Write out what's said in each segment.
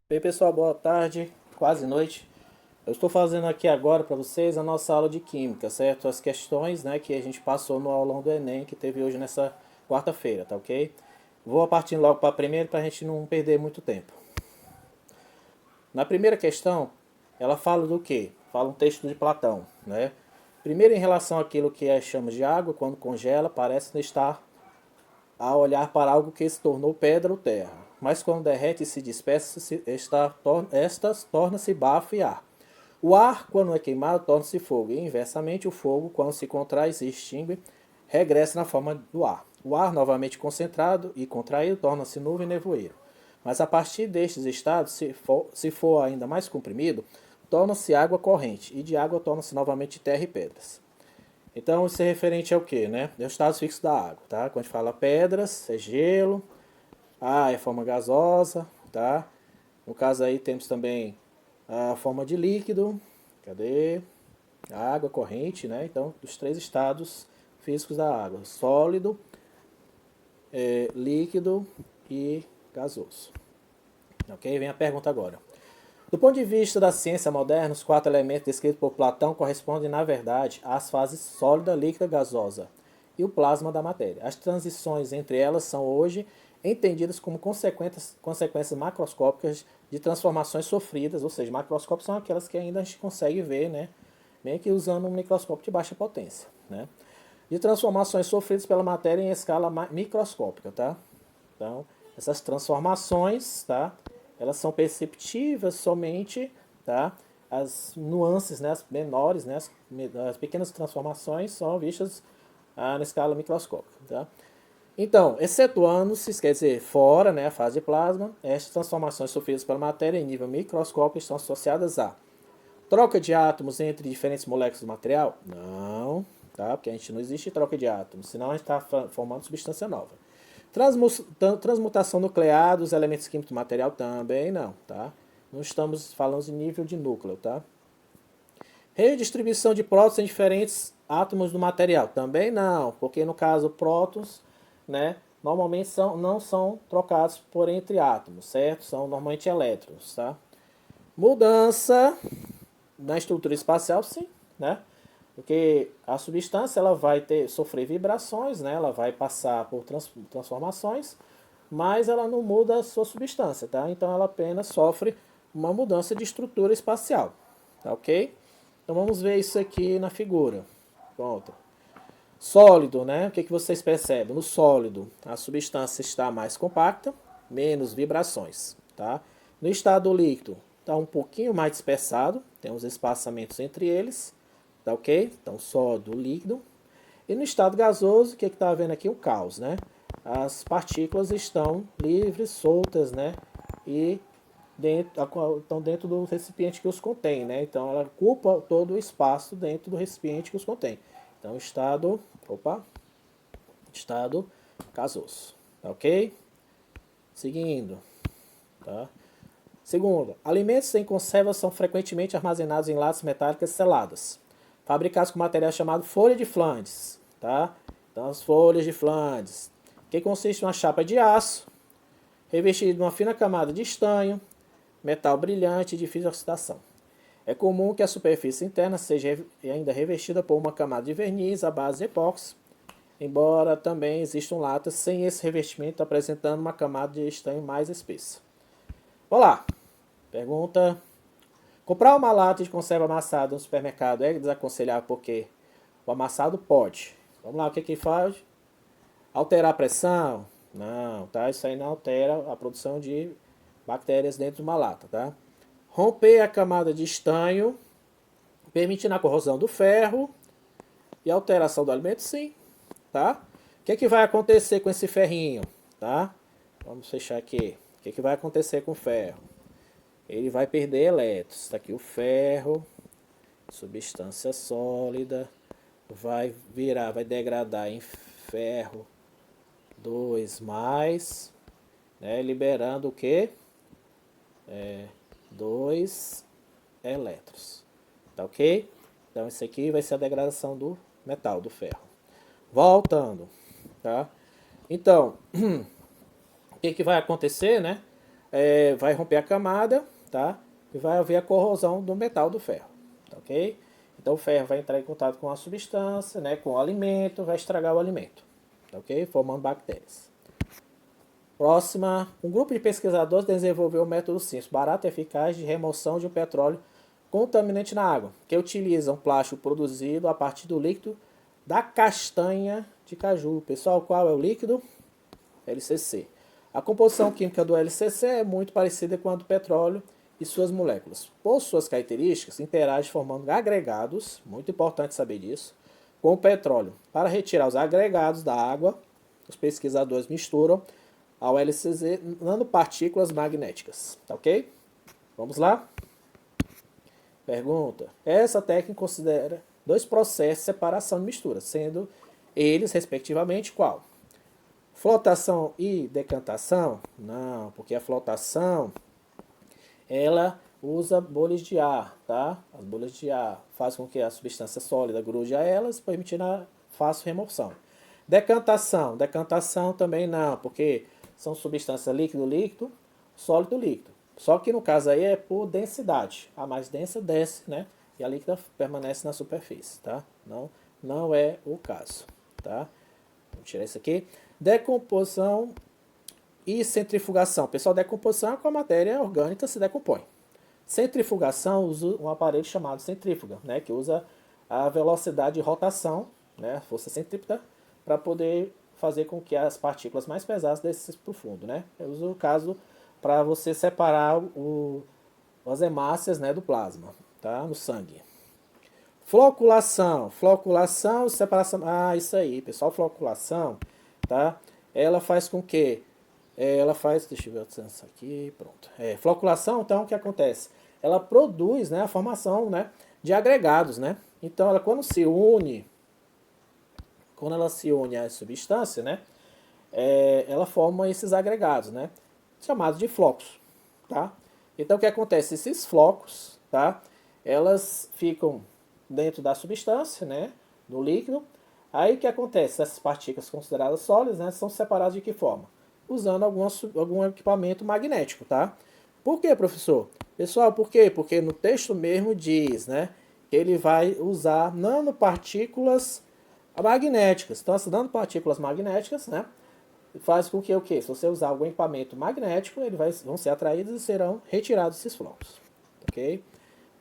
Bem, pessoal, boa tarde, quase noite. Eu estou fazendo aqui agora para vocês a nossa aula de química, certo? As questões, né, que a gente passou no aulão do Enem que teve hoje nessa quarta-feira, tá ok? Vou partir logo para a primeira para a gente não perder muito tempo. Na primeira questão, ela fala do quê? Fala um texto de Platão, né? Primeiro, em relação àquilo que é chama de água, quando congela, parece estar a olhar para algo que se tornou pedra ou terra. Mas quando derrete e se dispersa, estas torna-se bafo e ar. O ar, quando é queimado, torna-se fogo. E inversamente, o fogo, quando se contrai e se extingue, regressa na forma do ar. O ar, novamente concentrado e contraído, torna-se nuvem e nevoeiro. Mas a partir destes estados, se for ainda mais comprimido, torna-se água corrente, e de água torna-se novamente terra e pedras. Então, isso é referente ao que, né? É os estados fixos da água, tá? Quando a gente fala pedras, é gelo, é forma gasosa, tá? No caso aí temos também a forma de líquido, cadê? A água corrente, né? Então, os três estados físicos da água: sólido, líquido e gasoso. Ok? Vem a pergunta agora. Do ponto de vista da ciência moderna, os quatro elementos descritos por Platão correspondem, na verdade, às fases sólida, líquida, gasosa e o plasma da matéria. As transições entre elas são hoje entendidas como consequências macroscópicas de transformações sofridas, ou seja, macroscópicas são aquelas que ainda a gente consegue ver, né? Meio que usando um microscópio de baixa potência, né? De transformações sofridas pela matéria em escala microscópica, tá? Então, essas transformações, tá? Elas são perceptíveis somente, tá? As nuances, né, as menores, né, as pequenas transformações são vistas na escala microscópica, tá? Então, excetuando-se, quer dizer, fora, né, a fase de plasma, estas transformações sofridas pela matéria em nível microscópico estão associadas a troca de átomos entre diferentes moléculas do material? Não, tá? Porque a gente não existe troca de átomos, senão a gente está formando substância nova. Transmutação nuclear dos elementos químicos do material? Também não, tá? Não estamos falando de nível de núcleo, tá? Redistribuição de prótons em diferentes átomos do material? Também não, porque no caso prótons, né, normalmente não são trocados por entre átomos, certo? São normalmente elétrons, tá? Mudança na estrutura espacial, sim, né? Porque a substância ela vai sofrer vibrações, né? Ela vai passar por transformações, mas ela não muda a sua substância, tá? Então ela apenas sofre uma mudança de estrutura espacial, tá ok? Então vamos ver isso aqui na figura. Pronto. Sólido, né? O que vocês percebem? No sólido, a substância está mais compacta, menos vibrações, tá? No estado líquido, está um pouquinho mais dispersado, tem uns espaçamentos entre eles, tá ok? Então, sólido, líquido. E no estado gasoso, o que está havendo aqui? O caos, né? As partículas estão livres, soltas, né? E estão dentro do recipiente que os contém, né? Então, ela ocupa todo o espaço dentro do recipiente que os contém. Então, estado gasoso, tá ok? Seguindo, tá? Segundo, alimentos em conserva são frequentemente armazenados em latas metálicas seladas, fabricados com material chamado folha de Flandres, tá? Então, as folhas de Flandres, que consiste em uma chapa de aço, revestida de uma fina camada de estanho, metal brilhante e difícil oxidação. É comum que a superfície interna seja ainda revestida por uma camada de verniz à base de epóxi, embora também existam latas sem esse revestimento apresentando uma camada de estanho mais espessa. Olá, pergunta: comprar uma lata de conserva amassada no supermercado é desaconselhável porque o amassado pode. Vamos lá, o que faz? Alterar a pressão? Não, tá? Isso aí não altera a produção de bactérias dentro de uma lata, tá? Romper a camada de estanho, permitindo a corrosão do ferro e alteração do alimento, sim, tá? O que vai acontecer com esse ferrinho, tá? Vamos fechar aqui. O que vai acontecer com o ferro? Ele vai perder elétrons. Está aqui o ferro, substância sólida, vai degradar em ferro 2 mais, né, liberando o que? 2 elétrons. Tá ok? Então isso aqui vai ser a degradação do metal, do ferro. Voltando, tá? Então, o que vai acontecer, né? vai romper a camada, tá? E vai haver a corrosão do metal do ferro, tá, ok? Então o ferro vai entrar em contato com a substância, né, com o alimento, vai estragar o alimento, tá, ok? Formando bactérias. Próxima, um grupo de pesquisadores desenvolveu um método simples, barato e eficaz de remoção de um petróleo contaminante na água, que utiliza um plástico produzido a partir do líquido da castanha de caju. Pessoal, qual é o líquido? LCC. A composição química do LCC é muito parecida com a do petróleo e suas moléculas. Por suas características, interage formando agregados, muito importante saber disso, com o petróleo. Para retirar os agregados da água, os pesquisadores misturam ao LCC nanopartículas magnéticas, tá ok? Vamos lá? Pergunta. Essa técnica considera dois processos de separação e mistura, sendo eles, respectivamente, qual? Flotação e decantação? Não, porque a flotação, ela usa bolhas de ar, tá? As bolhas de ar fazem com que a substância sólida grude a elas, permitindo a fácil remoção. Decantação também não, porque são substâncias líquido-líquido, sólido-líquido. Só que no caso aí é por densidade. A mais densa desce, né? E a líquida permanece na superfície, tá? Não é o caso, tá? Vou tirar isso aqui. Decomposição e centrifugação. Pessoal, decomposição é quando a matéria orgânica se decompõe. Centrifugação usa um aparelho chamado centrífuga, né? Que usa a velocidade de rotação, né? Força centrípeta, para poder fazer com que as partículas mais pesadas desçam para o fundo, né? Eu uso o caso para você separar as hemácias, né, do plasma, tá? No sangue. Floculação, separação. Ah, isso aí, pessoal, floculação, tá? Ela faz com que ela faz, deixa eu ver isso aqui, pronto. Floculação, então, o que acontece? Ela produz, né, a formação, né, de agregados, né? Então, ela quando ela se une à substância, né, ela forma esses agregados, né, chamados de flocos, tá? Então, o que acontece? Esses flocos, tá, elas ficam dentro da substância, né, do líquido. Aí, o que acontece? Essas partículas consideradas sólidas, né, são separadas de que forma? Usando algum equipamento magnético, tá? Por quê, professor? Pessoal, por quê? Porque no texto mesmo diz, né, que ele vai usar nanopartículas magnéticas. Então, essas nanopartículas magnéticas, né, faz com que o quê? Se você usar algum equipamento magnético, vão ser atraídos e serão retirados esses flocos, ok?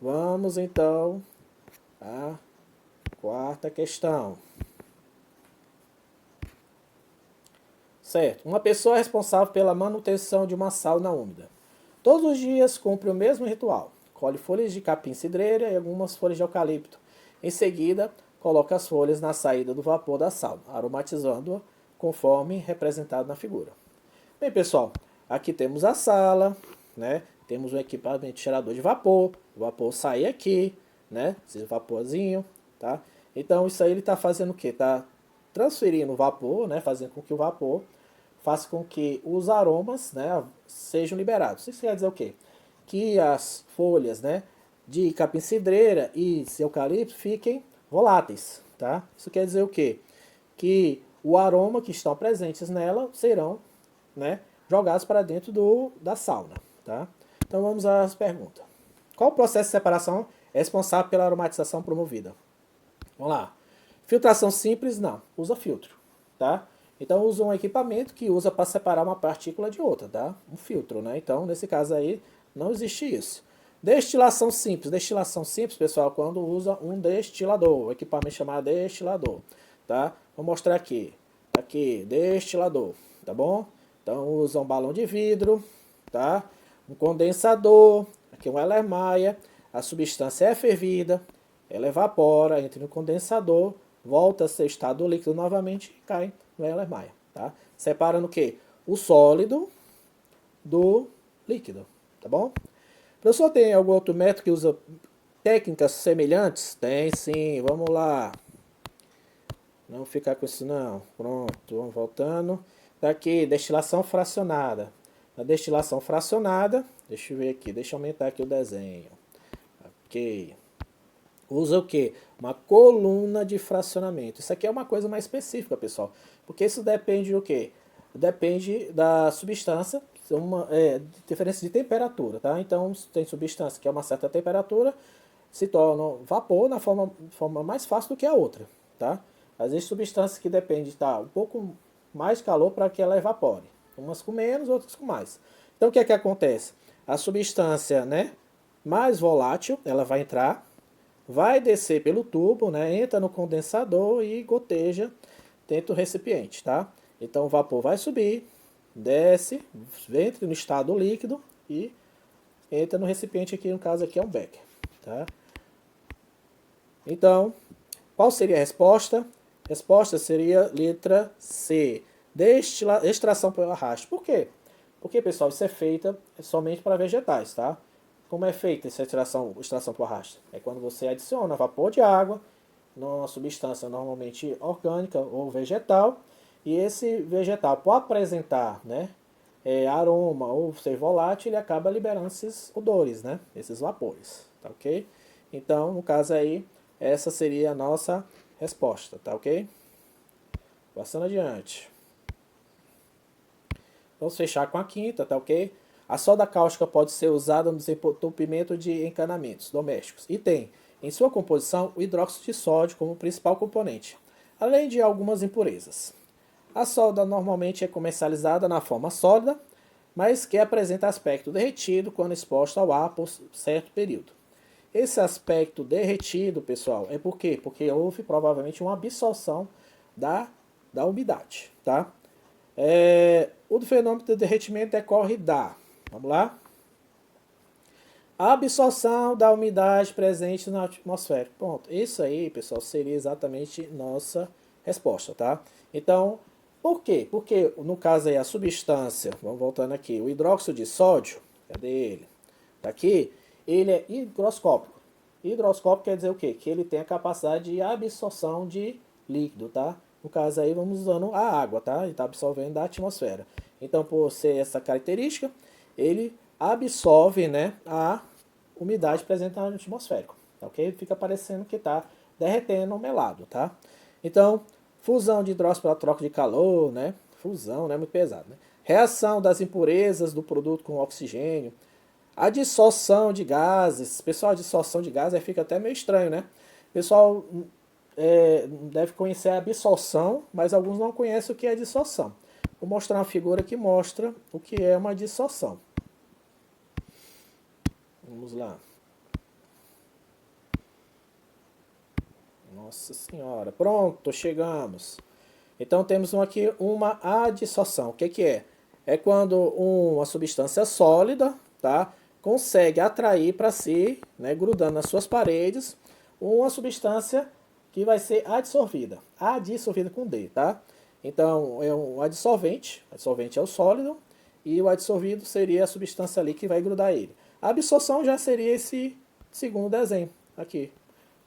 Vamos então à quarta questão. Certo. Uma pessoa é responsável pela manutenção de uma sauna úmida. Todos os dias cumpre o mesmo ritual. Colhe folhas de capim-cidreira e algumas folhas de eucalipto. Em seguida, coloca as folhas na saída do vapor da sauna, aromatizando-a conforme representado na figura. Bem, pessoal, aqui temos a sala, né? Temos um equipamento gerador de vapor. O vapor sai aqui, né? Esse vaporzinho, tá? Então, isso aí ele está fazendo o quê? Está transferindo o vapor, né? Fazendo com que o vapor faça com que os aromas, né, sejam liberados. Isso quer dizer o quê? Que as folhas, né, de capim-cidreira e eucalipto fiquem voláteis, tá? Isso quer dizer o quê? Que o aroma que estão presentes nela serão, né, jogados para dentro da sauna, tá? Então vamos às perguntas. Qual o processo de separação é responsável pela aromatização promovida? Vamos lá. Filtração simples, não. Usa filtro, tá? Então usa um equipamento que usa para separar uma partícula de outra, tá? Um filtro, né? Então, nesse caso aí, não existe isso. Destilação simples, pessoal, quando usa um destilador, o equipamento chamado destilador, tá? Vou mostrar aqui. Aqui, destilador, tá bom? Então usa um balão de vidro, tá? Um condensador, aqui um Erlenmeyer, a substância é fervida, ela evapora, entra no condensador, volta a ser estado líquido novamente e cai no Erlenmeyer, tá? Separando o quê? O sólido do líquido, tá bom? Professor, tem algum outro método que usa técnicas semelhantes? Tem sim, vamos lá. Não ficar com isso não. Pronto, vamos voltando. Daqui, destilação fracionada. Na destilação fracionada, deixa eu ver aqui, deixa eu aumentar aqui o desenho. Ok. Usa o quê? Uma coluna de fracionamento. Isso aqui é uma coisa mais específica, pessoal. Porque isso depende do quê? Depende da substância diferença de temperatura, tá? Então, tem substância que é uma certa temperatura, se torna vapor na forma mais fácil do que a outra, tá? Existem substâncias que dependem de estar um pouco mais calor para que ela evapore. Umas com menos, outras com mais. Então, o que é que acontece? A substância, né, mais volátil, ela vai entrar, vai descer pelo tubo, né, entra no condensador e goteja dentro do recipiente, tá? Então, o vapor vai subir, desce, entra no estado líquido e entra no recipiente aqui, no caso aqui é um becker, tá? Então, qual seria a resposta? A resposta seria letra C, extração por arrasto. Por quê? Porque, pessoal, isso é feita somente para vegetais, tá? Como é feita essa extração por arrasto? É quando você adiciona vapor de água numa substância normalmente orgânica ou vegetal, e esse vegetal, por apresentar, né, aroma ou ser volátil, ele acaba liberando esses odores, né, esses vapores, tá ok? Então, no caso aí, essa seria a nossa resposta, tá ok? Passando adiante. Vamos fechar com a quinta, tá ok? A soda cáustica pode ser usada no desentupimento de encanamentos domésticos e tem, em sua composição, o hidróxido de sódio como principal componente, além de algumas impurezas. A soda normalmente é comercializada na forma sólida, mas que apresenta aspecto derretido quando exposta ao ar por certo período. Esse aspecto derretido, pessoal, é por quê? Porque houve provavelmente uma absorção da umidade, tá? O fenômeno de derretimento decorre vamos lá, a absorção da umidade presente na atmosfera. Pronto, isso aí, pessoal, seria exatamente nossa resposta, tá? Então, por quê? Porque no caso aí a substância, vamos voltando aqui, o hidróxido de sódio, cadê ele? Tá aqui, ele é higroscópico. Higroscópico quer dizer o quê? Que ele tem a capacidade de absorção de líquido, tá? No caso aí, vamos usando a água, tá? Ele está absorvendo da atmosfera. Então, por ser essa característica, ele absorve, né, a umidade presente na atmosfera, tá ok? Fica parecendo que está derretendo melado, tá? Então, fusão de hidróxido pela troca de calor, né? Fusão, né? Muito pesado, né? Reação das impurezas do produto com oxigênio. A dissolução de gases. Pessoal, a dissolução de gases fica até meio estranho, né? Pessoal deve conhecer a absorção, mas alguns não conhecem o que é dissolução. Vou mostrar uma figura que mostra o que é uma dissolução. Vamos lá. Nossa Senhora. Pronto, chegamos. Então temos aqui uma adsorção. O que é? É quando uma substância sólida, tá, consegue atrair para si, né, grudando nas suas paredes, uma substância que vai ser adsorvida. Adsorvida com D, tá? Então é um adsorvente. Adsorvente é o sólido e o adsorvido seria a substância ali que vai grudar ele. A absorção já seria esse segundo desenho aqui.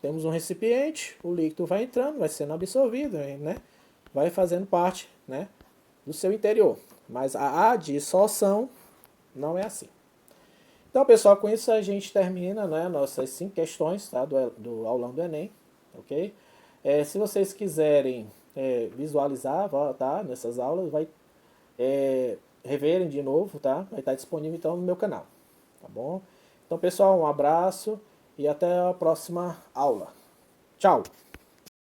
Temos um recipiente, o líquido vai entrando, vai sendo absorvido, né? Vai fazendo parte, né, do seu interior. Mas a adsorção não é assim. Então, pessoal, com isso a gente termina, né, nossas 5 questões, tá, do aulão do Enem, ok? Se vocês quiserem visualizar, tá, nessas aulas, vai reverem de novo, tá? Vai estar disponível então no meu canal, tá bom? Então, pessoal, um abraço e até a próxima aula. Tchau!